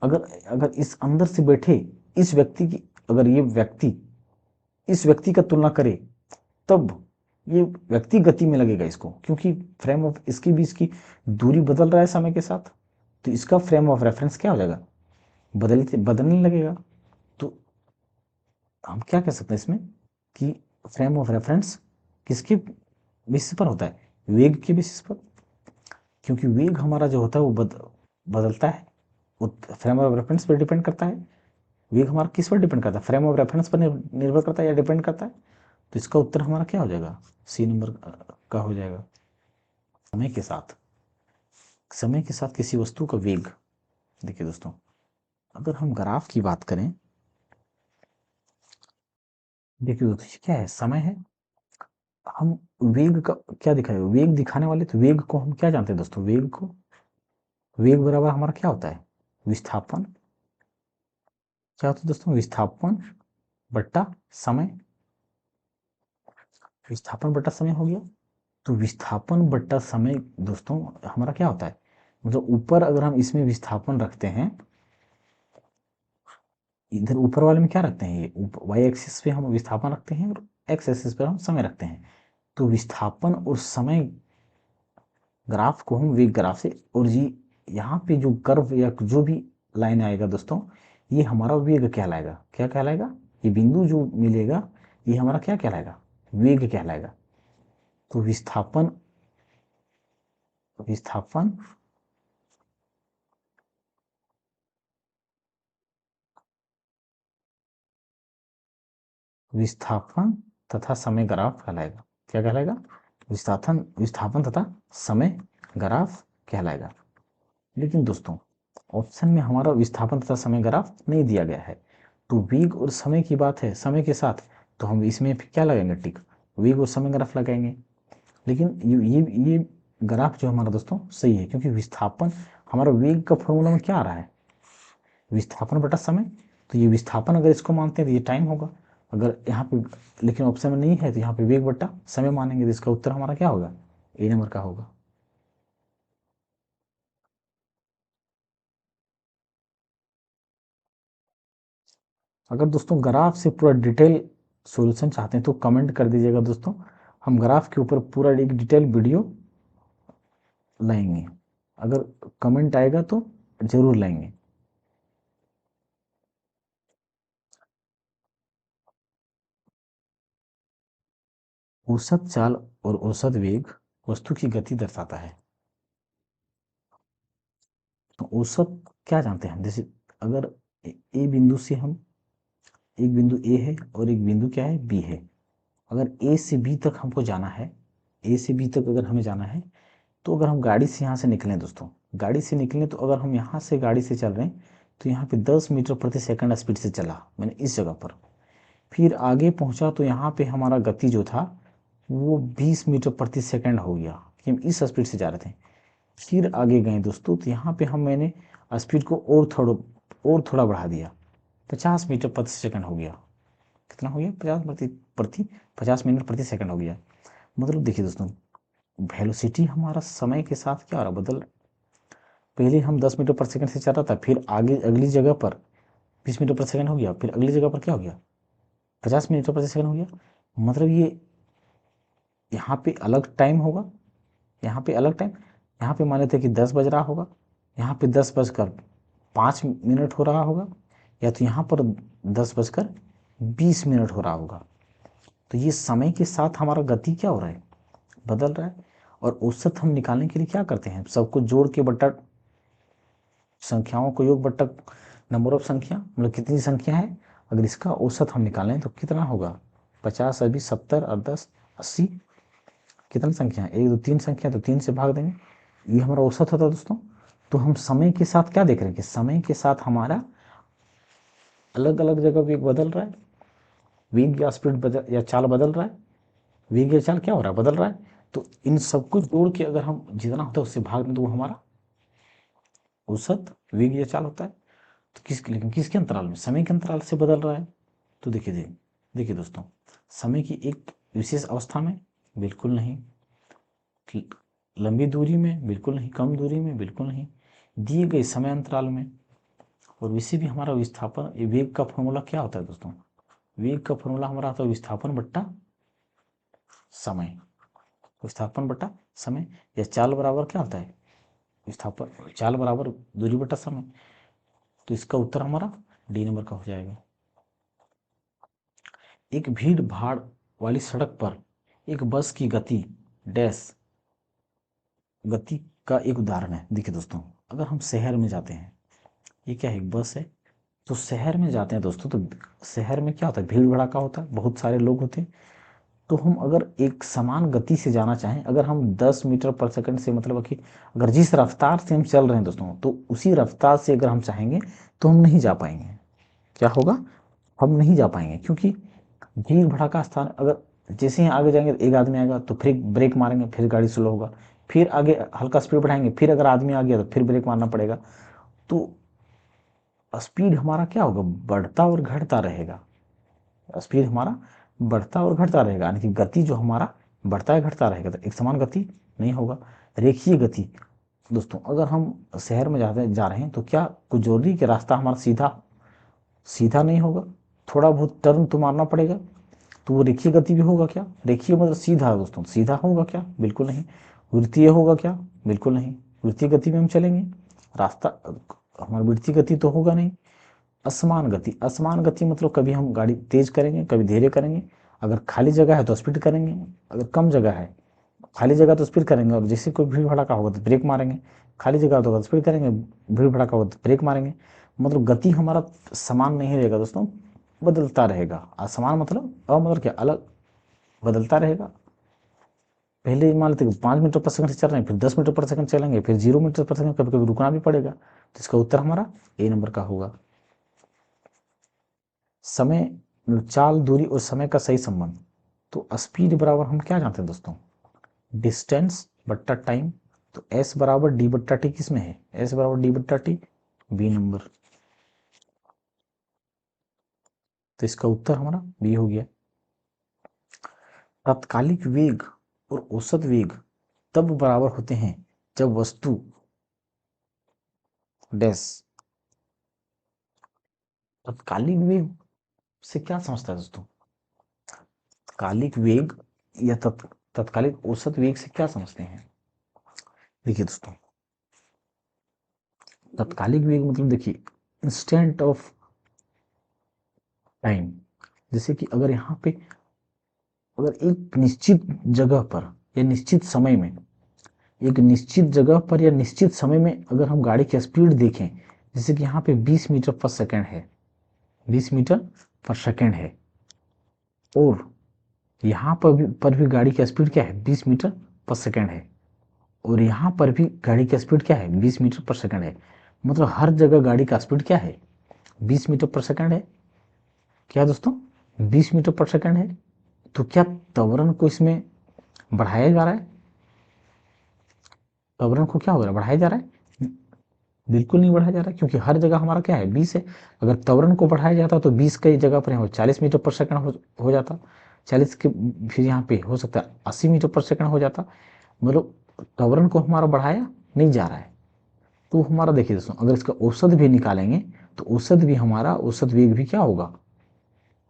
अगर अगर इस अंदर से बैठे इस व्यक्ति की, अगर ये व्यक्ति इस व्यक्ति का तुलना करे, तब ये व्यक्ति गति में लगेगा इसको, क्योंकि फ्रेम ऑफ इसके बीच की दूरी बदल रहा है समय के साथ। तो इसका फ्रेम ऑफ रेफरेंस क्या हो जाएगा, बदलने लगेगा। तो हम क्या कह सकते हैं इसमें कि फ्रेम ऑफ रेफरेंस किसके बेसिस पर होता है, वेग के बेसिस पर। क्योंकि वेग हमारा जो होता है वो बदलता है, वो फ्रेम ऑफ रेफरेंस पर डिपेंड करता है। वेग हमारा किस पर डिपेंड करता है, फ्रेम ऑफ रेफरेंस पर निर्भर करता है या डिपेंड करता है। तो इसका उत्तर हमारा क्या हो जाएगा, सी नंबर का हो जाएगा। समय के साथ, समय के साथ किसी वस्तु का वेग, देखिए दोस्तों अगर हम ग्राफ की बात करें, देखिए दोस्तों ये क्या है, समय है। हम वेग का क्या दिखाए, वेग दिखाने वाले, तो वेग को हम क्या जानते हैं दोस्तों, वेग को, वेग बराबर हमारा क्या होता है, विस्थापन। क्या होता है दोस्तों, विस्थापन बट्टा समय, विस्थापन बट्टा समय हो गया। तो विस्थापन बट्टा समय दोस्तों हमारा क्या होता है, मतलब ऊपर अगर हम इसमें विस्थापन रखते हैं, इधर ऊपर वाले में क्या रखते हैं, ये वाई एक्सिस पे हम विस्थापन रखते हैं और एक्स एक्सिस पर हम समय रखते हैं। तो विस्थापन और समय ग्राफ को हम वेग ग्राफ से, और जी यहाँ पे जो कर्व या जो भी लाइन आएगा दोस्तों, ये हमारा वेग कहलाएगा। क्या कहलाएगा, ये बिंदु जो मिलेगा ये हमारा क्या कहलाएगा, वेग कहलाएगा। तो विस्थापन, विस्थापन विस्थापन तथा समय ग्राफ कहलाएगा। क्या कहलाएगा? विस्थापन तथा समय ग्राफ कहलाएगा। लेकिन दोस्तों ऑप्शन में हमारा विस्थापन तथा समय ग्राफ नहीं दिया गया है, तो वेग और समय की बात है, समय के साथ, तो हम इसमें क्या लगाएंगे? टिक, वेग और समय ग्राफ लगाएंगे। लेकिन ये ग्राफ जो हमारा दोस्तों सही है, क्योंकि विस्थापन हमारा वेग का फॉर्मूला में क्या आ रहा है? विस्थापन बटा समय। तो ये विस्थापन अगर इसको मानते हैं तो ये टाइम होगा, अगर यहाँ पे, लेकिन ऑप्शन में नहीं है तो यहाँ पे वेग बटा समय मानेंगे, तो इसका उत्तर हमारा क्या होगा? ए नंबर का होगा। अगर दोस्तों ग्राफ से पूरा डिटेल सॉल्यूशन चाहते हैं तो कमेंट कर दीजिएगा दोस्तों, हम ग्राफ के ऊपर पूरा एक डिटेल वीडियो लाएंगे। अगर कमेंट आएगा तो जरूर लाएंगे। औसत चाल और औसत वेग वस्तु की गति दर्शाता है। तो औसत क्या जानते हैं हम? जैसे अगर ए बिंदु से हम, एक बिंदु ए है और एक बिंदु क्या है? बी है। अगर ए से बी तक हमको जाना है, ए से बी तक अगर हमें जाना है, तो अगर हम गाड़ी से यहाँ से निकलें दोस्तों, गाड़ी से निकलें तो अगर हम यहाँ से गाड़ी से चल रहे हैं तो यहाँ पे 10 मीटर प्रति सेकंड स्पीड से चला मैंने इस जगह पर, फिर आगे पहुँचा तो यहाँ पे हमारा गति जो था वो 20 मीटर प्रति सेकंड हो गया, कि हम इस स्पीड से जा रहे थे। फिर आगे गए दोस्तों तो यहाँ पे मैंने स्पीड को और थोड़ा बढ़ा दिया, 50 मीटर प्रति सेकंड हो गया। कितना हो गया? 50 मिनट प्रति सेकंड हो गया। मतलब देखिए दोस्तों, वेलोसिटी हमारा समय के साथ क्या हो रहा? बदल। पहले हम 10 मीटर पर सेकंड से चल रहा था, फिर आगे अगली जगह पर 20 मीटर पर सेकंड हो गया, फिर अगली जगह पर क्या हो गया? 50 मीटर प्रति सेकंड हो गया। मतलब ये यहाँ पे अलग टाइम होगा, यहाँ पे अलग टाइम, यहाँ पे मान लेते हैं कि 10 बज रहा होगा, यहाँ पे 10 बजकर 5 मिनट हो रहा होगा, या तो यहाँ पर 10 बजकर 20 मिनट हो रहा होगा। तो ये समय के साथ हमारा गति क्या हो रहा है? बदल रहा है। और औसत हम निकालने के लिए क्या करते हैं? सबको जोड़ के बट्टा, संख्याओं को योग बट्टा नंबर ऑफ संख्या, मतलब कितनी संख्या है, अगर इसका औसत हम निकालें तो कितना होगा? 50, 20, 70 और 10, 80। कितनी संख्या है? 1, 2, 3 संख्या, तो 3 से भाग देंगे, ये हमारा औसत होता है दोस्तों। तो हम समय के साथ क्या देख रहे हैं कि समय के साथ हमारा अलग अलग जगह वेग बदल रहा है, वेग या स्पीड बदल या चाल बदल रहा है, वेग या चाल क्या हो रहा है? बदल रहा है। तो इन सबको जोड़ के अगर हम जितना होता है उससे भाग दें तो वो हमारा औसत वेग या चाल होता है। तो लेकिन किसके अंतराल में? समय के अंतराल से बदल रहा है। तो देखिए दोस्तों, समय की एक विशेष अवस्था में बिल्कुल नहीं, लंबी दूरी में बिल्कुल नहीं, कम दूरी में बिल्कुल नहीं, दिए गए समय अंतराल में। और वैसे भी हमारा विस्थापन, वेग का फॉर्मूला क्या होता है दोस्तों? वेग का फॉर्मूला हमारा होता है विस्थापन बट्टा समय। विस्थापन बट्टा समय, या चाल बराबर क्या होता है? विस्थापन, चाल बराबर दूरी बट्टा समय। तो इसका उत्तर हमारा डी नंबर का हो जाएगा। एक भीड़ भाड़ वाली सड़क पर एक बस की गति डैश गति का एक उदाहरण है। देखिए दोस्तों, अगर हम शहर में जाते हैं, ये क्या है? एक बस है। तो शहर में जाते हैं दोस्तों, तो शहर में क्या होता है? भीड़ भड़ाका होता है, बहुत सारे लोग होते हैं। तो हम अगर एक समान गति से जाना चाहें, अगर हम 10 मीटर पर सेकंड से, मतलब कि अगर जिस रफ्तार से हम चल रहे हैं दोस्तों, तो उसी रफ्तार से अगर हम चाहेंगे तो हम नहीं जा पाएंगे। क्या होगा? हम नहीं जा पाएंगे, क्योंकि भीड़ भड़ाका स्थान, अगर जैसे ही आगे जाएंगे एक आदमी आएगा तो फिर ब्रेक मारेंगे, फिर गाड़ी स्लो होगा, फिर आगे हल्का स्पीड बढ़ाएंगे, फिर अगर आदमी आ गया तो फिर ब्रेक मारना पड़ेगा। तो स्पीड हमारा क्या होगा? बढ़ता और घटता रहेगा। स्पीड हमारा बढ़ता और घटता रहेगा, यानी कि गति जो हमारा बढ़ता है घटता रहेगा, तो एक समान गति नहीं होगा, रेखीय गति। दोस्तों अगर हम शहर में जा रहे हैं तो क्या कुछ जरूरी कि रास्ता हमारा सीधा सीधा नहीं होगा, थोड़ा बहुत टर्न तो मारना पड़ेगा। तो वो रेखीय गति भी होगा क्या? रेखीय मतलब सीधा दोस्तों, सीधा होगा क्या? बिल्कुल नहीं। वृत्तीय होगा क्या? बिल्कुल नहीं। वृत्तीय गति में हम चलेंगे, रास्ता हमारा वृत्तीय गति तो होगा नहीं। असमान गति, असमान गति मतलब कभी हम गाड़ी तेज करेंगे, कभी धीरे करेंगे। अगर खाली जगह है तो स्पीड करेंगे, अगर कम जगह है, खाली जगह तो स्पीड करेंगे, और जैसे कोई भीड़ भड़ाका होगा तो ब्रेक मारेंगे। खाली जगह तो स्पीड करेंगे, भीड़ भड़ाका होगा तो ब्रेक मारेंगे। मतलब गति हमारा समान नहीं रहेगा दोस्तों, बदलता रहेगा। असमान मतलब मतलब क्या, अलग, बदलता रहेगा। पहले मान लेते 5 मीटर पर सेकंड से चल रहे हैं, फिर 10 मीटर पर सेकंड चलेंगे, फिर 0 मीटर पर सेकंड, कभी कभी रुकना भी पड़ेगा। तो इसका उत्तर हमारा ए नंबर का होगा। समय, चाल, दूरी और समय का सही संबंध। तो स्पीड बराबर हम क्या जानते हैं दोस्तों, डिस्टेंस बट्टा टाइम। तो एस बराबर डी बट्टा टी किस में है, एस बराबर डी बट्टा टी, बी नंबर। तो इसका उत्तर हमारा बी हो गया। तात्कालिक वेग और औसत वेग तब बराबर होते हैं जब वस्तु डैश। तात्कालिक वेग से क्या समझता है दोस्तों, तात्कालिक वेग या तात्कालिक औसत वेग से क्या समझते हैं। देखिए दोस्तों, तात्कालिक वेग मतलब देखिए इंस्टेंट ऑफ टाइम। जैसे कि अगर यहाँ पे, अगर एक निश्चित जगह पर या निश्चित समय में, एक निश्चित जगह पर या निश्चित समय में अगर हम गाड़ी की स्पीड देखें, जैसे कि यहाँ पे 20 मीटर पर सेकंड है, 20 मीटर पर सेकंड है, और यहाँ पर भी गाड़ी की स्पीड क्या है, 20 मीटर पर सेकंड है, और यहाँ पर भी गाड़ी की स्पीड क्या है, 20 मीटर पर सेकंड है। मतलब हर जगह गाड़ी का स्पीड क्या है, 20 मीटर पर सेकंड है। क्या दोस्तों, 20 मीटर पर सेकंड है। तो क्या त्वरण को इसमें बढ़ाया जा रहा है, त्वरण को क्या हो रहा है, बढ़ाया जा रहा है, बिल्कुल नहीं बढ़ाया जा रहा है, क्योंकि हर जगह हमारा क्या है, 20 है। अगर त्वरण को बढ़ाया जाता तो 20 कई जगह पर यहाँ 40 मीटर पर सेकंड हो जाता, 40 के फिर यहाँ पे हो सकता है 80 मीटर पर सेकंड हो जाता। मतलब त्वरण को हमारा बढ़ाया नहीं जा रहा है। तो हमारा देखिए दोस्तों, अगर इसका औसत भी निकालेंगे तो औसत भी हमारा, औसत वेग भी क्या होगा,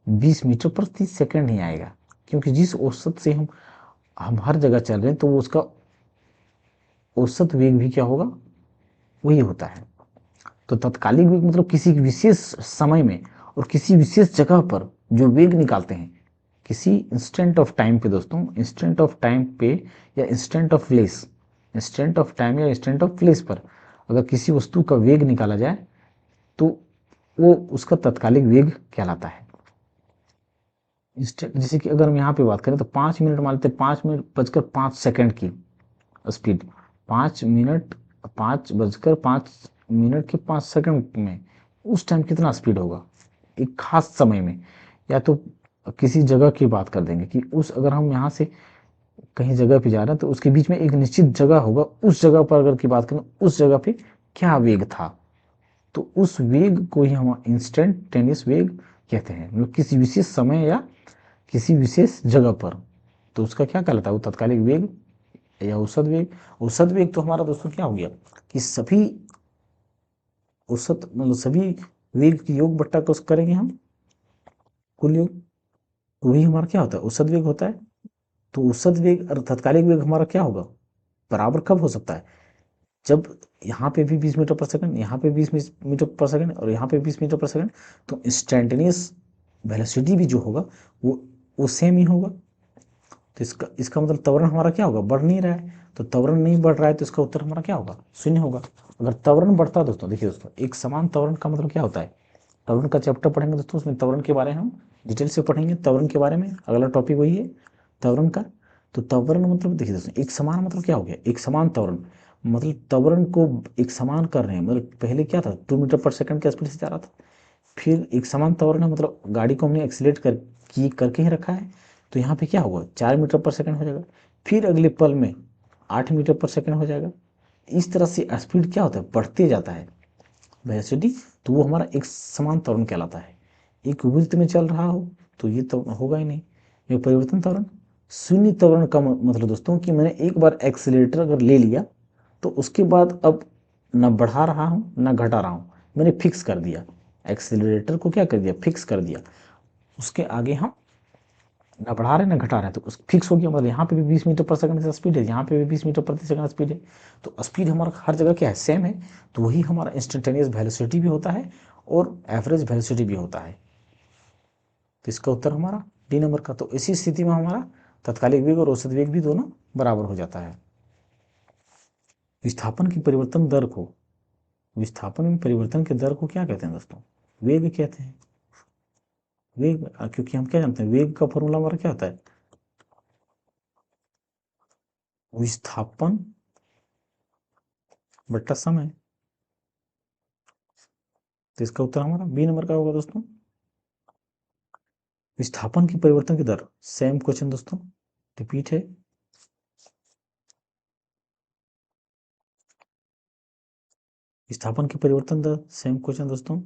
20 मीटर प्रति सेकंड ही आएगा, क्योंकि जिस औसत से हम हर जगह चल रहे हैं तो वो उसका औसत वेग भी क्या होगा, वही होता है। तो तात्कालिक वेग मतलब किसी विशेष समय में और किसी विशेष जगह पर जो वेग निकालते हैं, किसी इंस्टेंट ऑफ टाइम पे दोस्तों, इंस्टेंट ऑफ टाइम पे या instant of place, instant of time या इंस्टेंट ऑफ प्लेस पर अगर किसी वस्तु का वेग निकाला जाए तो वो उसका तात्कालिक वेग कहलाता है। जैसे कि अगर हम यहाँ पे बात करें तो 5 मिनट मान लेते हैं, 5 मिनट बजकर 5 सेकंड की स्पीड, 5 मिनट, 5 बजकर 5 मिनट के 5 सेकंड में उस टाइम कितना स्पीड होगा, एक खास समय में। या तो किसी जगह की बात कर देंगे कि उस, अगर हम यहाँ से कहीं जगह पे जा रहे हैं तो उसके बीच में एक निश्चित जगह होगा, उस जगह पर अगर की बात करें, उस जगह पे क्या वेग था, तो उस वेग को ही हम इंस्टेंटेनियस वेग कहते हैं। मतलब किसी विशेष समय या किसी विशेष जगह पर, तो उसका क्या कहलाता है, वो तात्कालिक वेग या औसत वेग। औसत वेग तो हमारा दोस्तों क्या हो गया कि सभी औसत मतलब सभी वेग की योग बट्टा को करेंगे हम कुल योग, तो वही हमारा क्या होता है, औसत वेग होता है। तो औसत वेग और तात्कालिक वेग हमारा क्या होगा, बराबर कब हो सकता है, जब यहाँ पे भी 20 मीटर पर सेकंड, यहाँ पे 20 मीटर पर सेकंड और यहाँ पे 20 मीटर पर सेकंड, तो इंस्टेंटेनियस वेलोसिटी भी जो होगा वो सेम ही होगा। तो इसका मतलब त्वरण हमारा क्या होगा, बढ़ नहीं रहा है। तो त्वरण नहीं बढ़ रहा है तो इसका उत्तर हमारा क्या होगा, शून्य होगा। अगर त्वरण बढ़ता है दोस्तों, देखिए दोस्तों, एक समान त्वरण का मतलब क्या होता है, त्वरण का चैप्टर पढ़ेंगे दोस्तों, उसमें त्वरण के बारे में हम डिटेल से पढ़ेंगे, त्वरण के बारे में अगला टॉपिक वही है त्वरण का। तो त्वरण मतलब देखिए दोस्तों, एक समान मतलब क्या हो गया, एक समान त्वरण मतलब त्वरण को एक समान कर रहे हैं। मतलब पहले क्या था, 2 मीटर पर सेकंड के स्पीड से जा रहा था, फिर एक समान त्वरण है मतलब गाड़ी को हमने एक्सीलेट करके ही रखा है, तो यहाँ पे क्या होगा, 4 मीटर पर सेकंड हो जाएगा, फिर अगले पल में 8 मीटर पर सेकंड हो जाएगा। इस तरह से स्पीड क्या होता है, बढ़ते जाता है वेलोसिटी। तो वो हमारा एक समान त्वरण कहलाता है। एक वृत्त में चल रहा हो तो ये तो होगा ही नहीं, ये परिवर्तन त्वरण। शून्य त्वरण का मतलब दोस्तों कि मैंने एक बार एक्सीलेटर अगर ले लिया तो उसके बाद अब न बढ़ा रहा हूँ न घटा रहा हूँ, मैंने फिक्स कर दिया, एक्सीलरेटर को क्या कर दिया, फिक्स कर दिया। उसके आगे हम ना बढ़ा रहे हैं ना घटा रहे हैं, तो फिक्स हो गया। मतलब यहाँ पे भी 20 मीटर पर सेकंड से स्पीड है, यहाँ पे भी 20 मीटर प्रति सेकंड स्पीड है, तो स्पीड हमारा हर जगह क्या है, सेम है। तो वही हमारा इंस्टेंटेनियस वेलोसिटी भी होता है और एवरेज वेलोसिटी भी होता है। तो इसका उत्तर हमारा डी नंबर का। तो इसी स्थिति में हमारा तात्कालिक वेग और औसत वेग भी दोनों बराबर हो जाता है। विस्थापन की परिवर्तन दर को, विस्थापन में परिवर्तन के दर को क्या कहते हैं दोस्तों, वेग कहते हैं। वेग, क्योंकि हम क्या जानते हैं, वेग का फॉर्मूला हमारा क्या होता है, विस्थापन बट्टा समय। तो इसका उत्तर हमारा बी नंबर का होगा दोस्तों, विस्थापन की परिवर्तन की दर। सेम क्वेश्चन दोस्तों, रिपीट है। विस्थापन की परिवर्तन दर, सेम क्वेश्चन दोस्तों।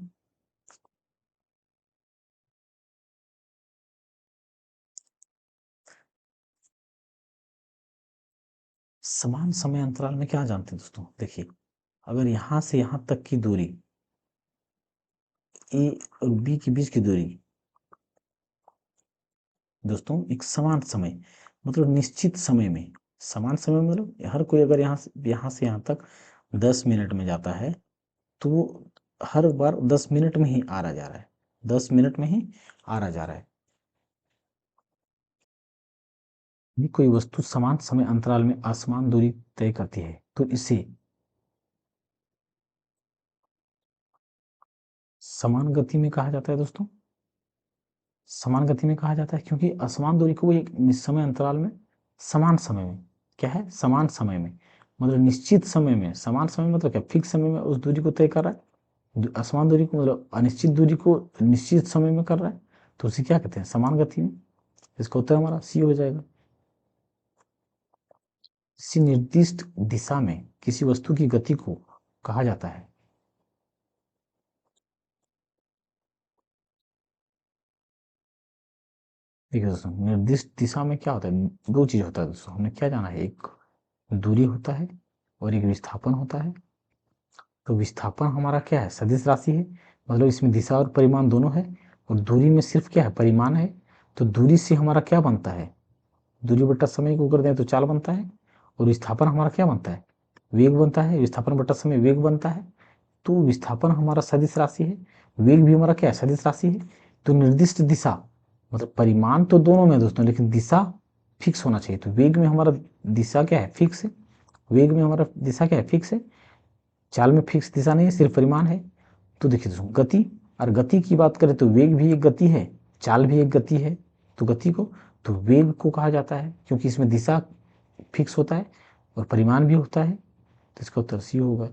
समान समय अंतराल में क्या जानते हैं दोस्तों, देखिए अगर यहां से यहां तक की दूरी ए और बी के बीच की दूरी दोस्तों एक समान समय, मतलब निश्चित समय में, समान समय मतलब हर कोई अगर यहाँ से यहाँ तक 10 मिनट में जाता है तो वो हर बार 10 मिनट में ही आ रहा जा रहा है, 10 मिनट में ही आ रहा जा रहा है। यदि कोई वस्तु समान समय अंतराल में असमान दूरी तय करती है तो इसे समान गति में कहा जाता है दोस्तों। समान गति में कहा जाता है क्योंकि असमान दूरी को वो एक समय अंतराल में समान समय में, क्या है, समान समय में, मतलब निश्चित समय में, समान समय मतलब क्या, फिक्स समय में उस दूरी को तय कर रहा है। असमान दूरी को मतलब अनिश्चित दूरी को निश्चित समय में कर रहा है, तो उसे क्या कहते हैं, समान गति में। इसका उत्तर हमारा सी हो जाएगा। किसी निर्दिष्ट दिशा में किसी वस्तु की गति को कहा जाता है, देखिए दोस्तों निर्दिष्ट दिशा में क्या होता है, दो चीज होता है दोस्तों, हमने क्या जाना है, एक दूरी होता है और एक विस्थापन होता है। तो विस्थापन हमारा क्या है, सदिश राशि है, मतलब इसमें दिशा और परिमाण दोनों है, और दूरी में सिर्फ क्या है, परिमाण है। तो दूरी से हमारा क्या बनता है, दूरी बट्टा समय को कर दें तो चाल बनता है, और विस्थापन हमारा क्या बनता है, वेग बनता है, विस्थापन बट्टा समय वेग बनता है। तो विस्थापन हमारा सदिश राशि है, वेग भी हमारा क्या है, सदिश राशि है। तो निर्दिष्ट दिशा मतलब परिमाण तो दोनों में दोस्तों, लेकिन दिशा फिक्स होना चाहिए। तो वेग में हमारा दिशा क्या है, फिक्स है, वेग में हमारा दिशा क्या है, फिक्स है। चाल में फिक्स दिशा नहीं है, सिर्फ परिमाण है। तो देखिए दोस्तों गति, और गति की बात करें तो वेग भी एक गति है, चाल भी एक गति है। तो गति को, तो वेग को कहा जाता है क्योंकि इसमें दिशा फिक्स होता है और परिमाण भी होता है। तो इसका उत्तर सी होगा।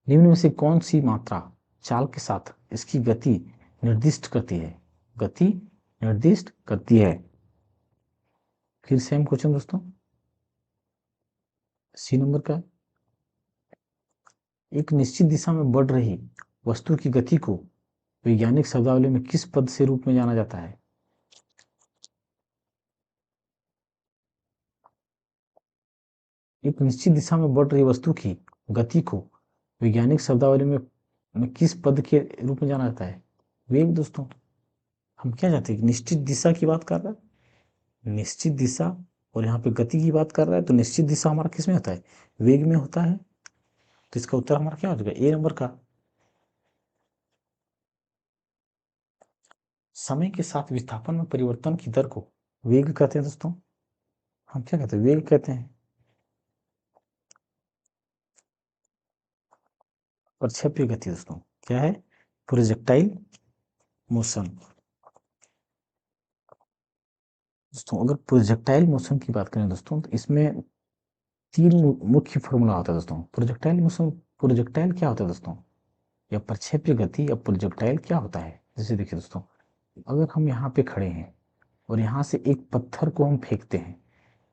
निम्न में से कौन सी मात्रा चाल के साथ इसकी गति निर्दिष्ट करती है, गति निर्दिष्ट करती है। फिर सेम क्वेश्चन दोस्तों, सी नंबर का, एक निश्चित दिशा में बढ़ रही वस्तु की गति को वैज्ञानिक शब्दावली में किस पद से रूप में जाना जाता है। एक निश्चित दिशा में बढ़ रही वस्तु की गति को वैज्ञानिक शब्दावली में किस पद के रूप में जाना जाता है, वेग दोस्तों। हम क्या चाहते हैं, निश्चित दिशा की बात कर रहा है, निश्चित दिशा, और यहाँ पे गति की बात कर रहा है, तो निश्चित दिशा हमारा किस में होता है, वेग में होता है। तो इसका उत्तर हमारा क्या हो जाएगा, ए नंबर का। समय के साथ विस्थापन में परिवर्तन की दर को वेग कहते हैं दोस्तों। हम क्या कहते हैं, वेग कहते हैं। प्रक्षेप्य गति दोस्तों क्या है, प्रोजेक्टाइल मोशन। दोस्तों अगर प्रोजेक्टाइल मोशन की बात करें दोस्तों, तो इसमें तीन मुख्य फॉर्मूला होता है दोस्तों। प्रोजेक्टाइल मोशन, प्रोजेक्टाइल क्या होता है दोस्तों, या प्रक्षेप्य गति या प्रोजेक्टाइल क्या होता है। जैसे देखिए दोस्तों, अगर हम यहाँ पे खड़े हैं और यहाँ से एक पत्थर को हम फेंकते हैं,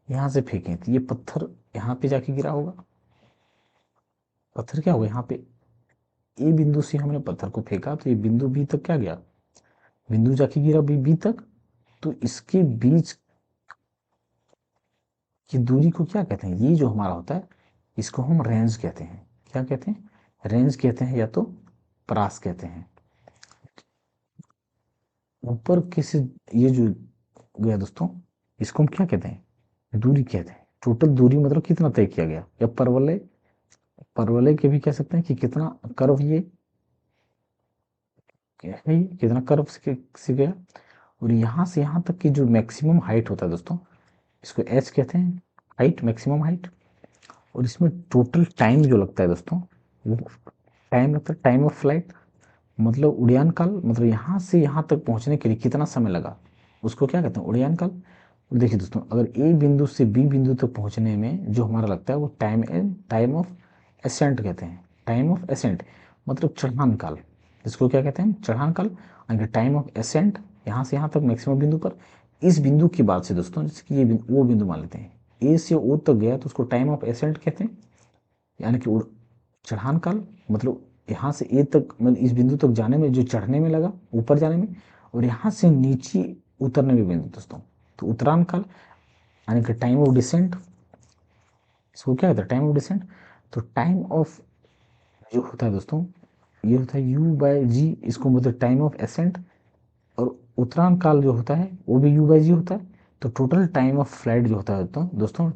यहाँ से फेंकें तो ये पत्थर यहाँ पे जाके गिरा होगा। पत्थर क्या होगा, यहाँ पे ए बिंदु से हमने पत्थर को फेंका तो ये बिंदु बी तक क्या गया, बिंदु जाके गिरा बी तक। तो इसके बीच की दूरी को क्या कहते हैं, ये जो हमारा होता है इसको हम रेंज कहते हैं। क्या कहते हैं, रेंज कहते हैं या तो परास कहते हैं। ऊपर किसी, ये जो गया दोस्तों, इसको हम क्या कहते हैं, दूरी कहते हैं। टोटल दूरी मतलब कितना तय किया गया, या परवलय, परवलय के भी कह सकते हैं कि कितना कर्व ये क्या है, ये कितना कर्व से गया। और यहाँ से यहाँ तक की जो मैक्सिमम हाइट होता है दोस्तों, इसको एच कहते हैं, हाइट, मैक्सिमम हाइट। और इसमें टोटल टाइम जो लगता है दोस्तों, वो टाइम लगता है, टाइम ऑफ फ्लाइट, मतलब उड़ान काल, मतलब यहाँ से यहाँ तक पहुँचने के लिए कितना समय लगा, उसको क्या कहते हैं, उड़ान काल। देखिए दोस्तों, अगर ए बिंदु से बी बिंदु तक पहुँचने में जो हमारा लगता है वो टाइम ऑफ एसेंट कहते हैं। टाइम ऑफ एसेंट मतलब चढ़ान काल, इसको क्या कहते हैं, चढ़ान काल। यानी टाइम ऑफ एसेंट यहाँ से यहाँ तक मैक्सिमम बिंदु पर। इस बिंदु के बाद से दोस्तों, जैसे कि ये वो बिंदु मान लेते हैं, ए से ओ तक गया तो उसको टाइम ऑफ एसेंट कहते हैं, यानी कि चढ़ान काल। मतलब यहाँ से ए तक, मतलब इस बिंदु तक जाने में जो चढ़ने में लगा, ऊपर जाने में, और यहाँ से नीचे उतरने में बिंदु दोस्तों, तो उत्तरायण काल, यानी कि टाइम ऑफ डिसेंट। इसको क्या कहते हैं, टाइम ऑफ डिसेंट। तो टाइम ऑफ जो होता है दोस्तों, ये होता है यू बाय जी, इसको मतलब टाइम ऑफ एसेंट। और उत्तरायण काल जो होता है वो भी यू बाय जी होता है। तो टोटल टाइम ऑफ फ्लाइट जो होता है दोस्तों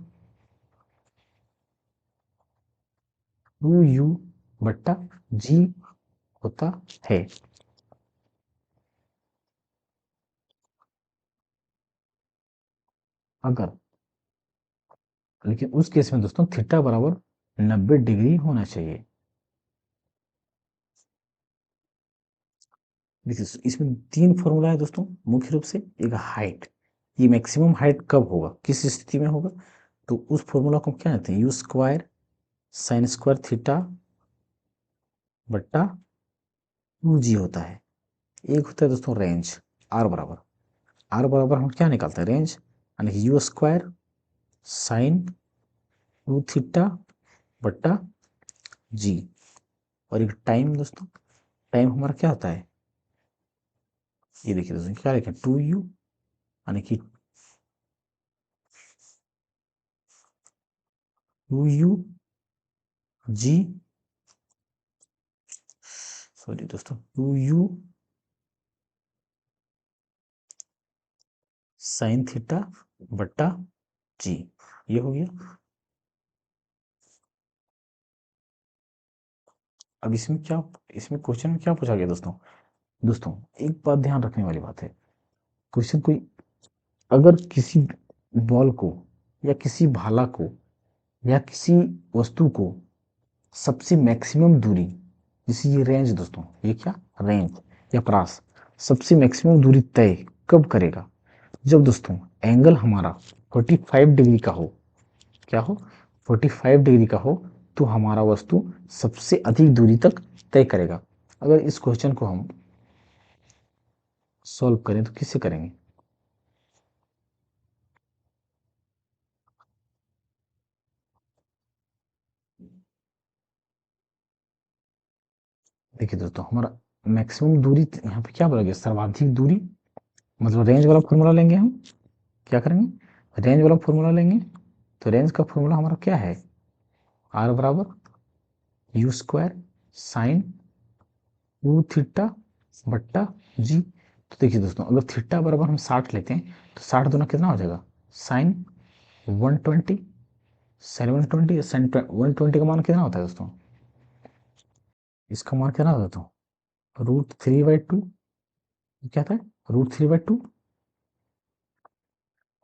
2u बट्टा जी होता है। अगर, लेकिन उस केस में दोस्तों थीटा बराबर 90 डिग्री होना चाहिए। देखिए इसमें तीन फॉर्मूला है दोस्तों मुख्य रूप से। एक हाइट, ये मैक्सिमम हाइट कब होगा, किस स्थिति में होगा, तो उस फॉर्मूला को हम क्या कहते हैं, you square sine square theta बट्टा टू जी होता है। एक होता है दोस्तों रेंज, आर बराबर हम क्या निकालते हैं, रेंज, यानी कि you square sine to theta बट्टा जी। और एक टाइम दोस्तों, टाइम हमारा क्या होता है, ये देखिए दोस्तों क्या लिखें, 2u, यानी कि 2u जी, सॉरी दोस्तों 2u साइन थीटा बट्टा जी, ये हो गया। अब इसमें क्या, इसमें क्वेश्चन में क्या पूछा गया दोस्तों, दोस्तों एक बात ध्यान रखने वाली बात है, क्वेश्चन कोई अगर किसी बॉल को या किसी भाला को या किसी वस्तु को सबसे मैक्सिमम दूरी, जैसे ये रेंज दोस्तों, ये क्या, रेंज या प्रास, सबसे मैक्सिमम दूरी तय कब करेगा, जब दोस्तों एंगल हमारा 45 डिग्री का हो, क्या हो, 45 डिग्री का हो, तो हमारा वस्तु सबसे अधिक दूरी तक तय करेगा। अगर इस क्वेश्चन को हम सॉल्व करें तो किससे करेंगे, देखिए दोस्तों हमारा मैक्सिमम दूरी यहाँ पे क्या बोला गया, सर्वाधिक दूरी, मतलब रेंज वाला फॉर्मूला लेंगे हम, क्या करेंगे, रेंज वाला फॉर्मूला लेंगे। तो रेंज का फॉर्मूला हमारा क्या है, आर बराबर you square sine to theta बट्टा जी। तो देखिए दोस्तों अगर थीटा बराबर हम 60 लेते हैं तो 60 दूना कितना हो जाएगा, साइन 120, साइन 120, साइन 120 का मान कितना होता है दोस्तों, इसका मान कितना होता है दोस्तों, √3/2, क्या था, √3/2।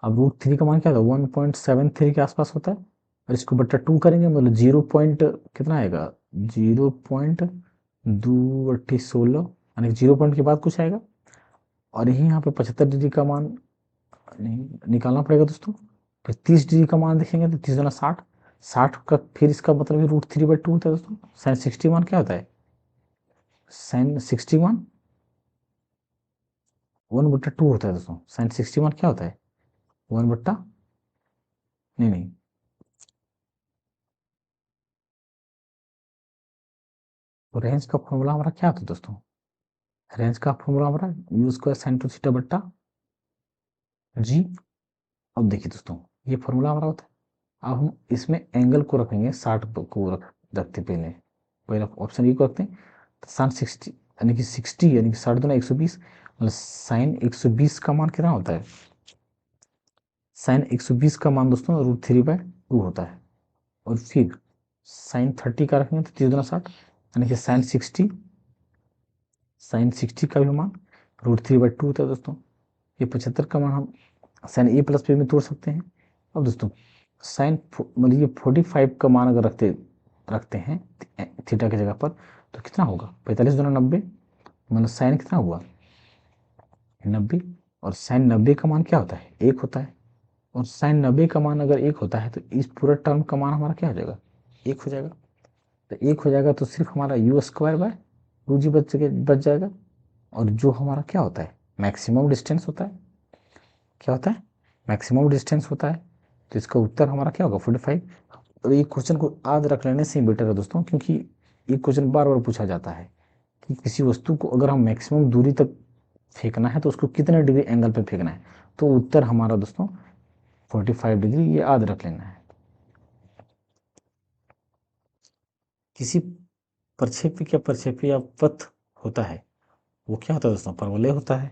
अब √3 का मान क्या था, 1.73 के आसपास होता है। और इसको बट्टा 2 करेंगे मतलब 0 पॉइंट कितना आएगा, 0.2 16, यानी 0 पॉइंट के बाद कुछ आएगा। और यही यहाँ पे 75 डिग्री का मान नहीं निकालना पड़ेगा दोस्तों। फिर 30 डिग्री का मान देखेंगे तो 30 दूना 60, 60 का फिर इसका मतलब √3/2 होता है दोस्तों। साइन 61 क्या होता है, साइन 61 1/2 होता है दोस्तों। साइन 61 क्या होता है, 1 बट्टा, नहीं नहीं, तो रेंज का फॉर्मूला हमारा क्या होता है दोस्तों, रेंज का फॉर्मूला हमारा you square sine to theta बट्टा जी। अब देखिए दोस्तों ये फॉर्मूला हमारा होता है। अब हम इसमें एंगल को रखेंगे 60 को रखते पहले, पहले ऑप्शन ए को रखते हैं, साइन 60 यानी कि 60 यानी कि 60 दूना 120, मतलब साइन 120 का मान कितना होता है, साइन 120 का मान दोस्तों √3/2 होता है। और फिर साइन 30 का रखेंगे तो 30 दूना 60, यानी कि साइन 60 का भी मान √3/2 होता है दोस्तों। ये 75 का मान हम साइन ए प्लस पे में तोड़ सकते हैं। अब दोस्तों साइन मतलब ये 45 का मान अगर रखते रखते हैं थीटा की जगह पर, तो कितना होगा, 45 दूना 90, मतलब साइन कितना हुआ 90, और साइन 90 का मान क्या होता है 1 होता है, और साइन 90 का मान अगर 1 होता है तो इस पूरा टर्म का मान हमारा क्या हो जाएगा 1 हो जाएगा। तो 1 हो जाएगा तो सिर्फ हमारा यू स्क्वायर बाय 2g बच जाएगा। और जो हमारा क्या होता है मैक्सिमम डिस्टेंस होता है, क्या होता है मैक्सिमम डिस्टेंस होता है, तो इसका उत्तर हमारा क्या होगा 45। और ये क्वेश्चन को याद रख लेने से ही बेटर है दोस्तों, क्योंकि ये क्वेश्चन बार बार पूछा जाता है कि किसी वस्तु को अगर हम मैक्सिमम दूरी तक फेंकना है तो उसको कितने डिग्री एंगल पे फेंकना है, तो उत्तर हमारा दोस्तों 45 डिग्री, ये याद रख लेना है। किसी प्रक्षेपी क्या प्रक्षेपी या पथ होता है वो क्या होता है दोस्तों परवलय होता है।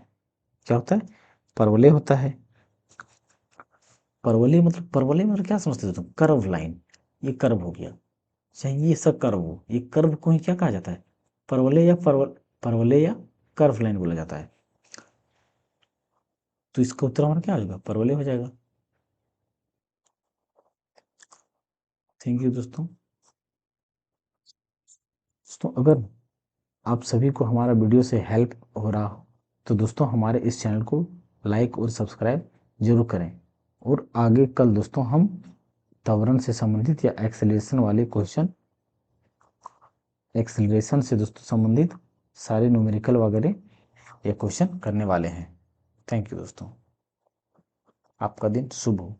क्या होता है परवलय होता है। परवलय मतलब क्या समझते हो तुम कर्व लाइन, ये कर्व हो गया, चाहे ये सब कर्व हो, ये कर्व को ही क्या कहा जाता है परवलय या कर्व लाइन बोला जाता है। तो इसका उत्तर हमारा क्या हो जाएगा परवलय हो जाएगा। थैंक यू दोस्तों। दोस्तों अगर आप सभी को हमारा वीडियो से हेल्प हो रहा हो तो दोस्तों हमारे इस चैनल को लाइक और सब्सक्राइब जरूर करें। और आगे कल दोस्तों हम त्वरण से संबंधित या एक्सेलरेशन वाले क्वेश्चन, एक्सेलरेशन से दोस्तों संबंधित सारे न्यूमेरिकल वगैरह ये क्वेश्चन करने वाले हैं। थैंक यू दोस्तों, आपका दिन शुभ हो।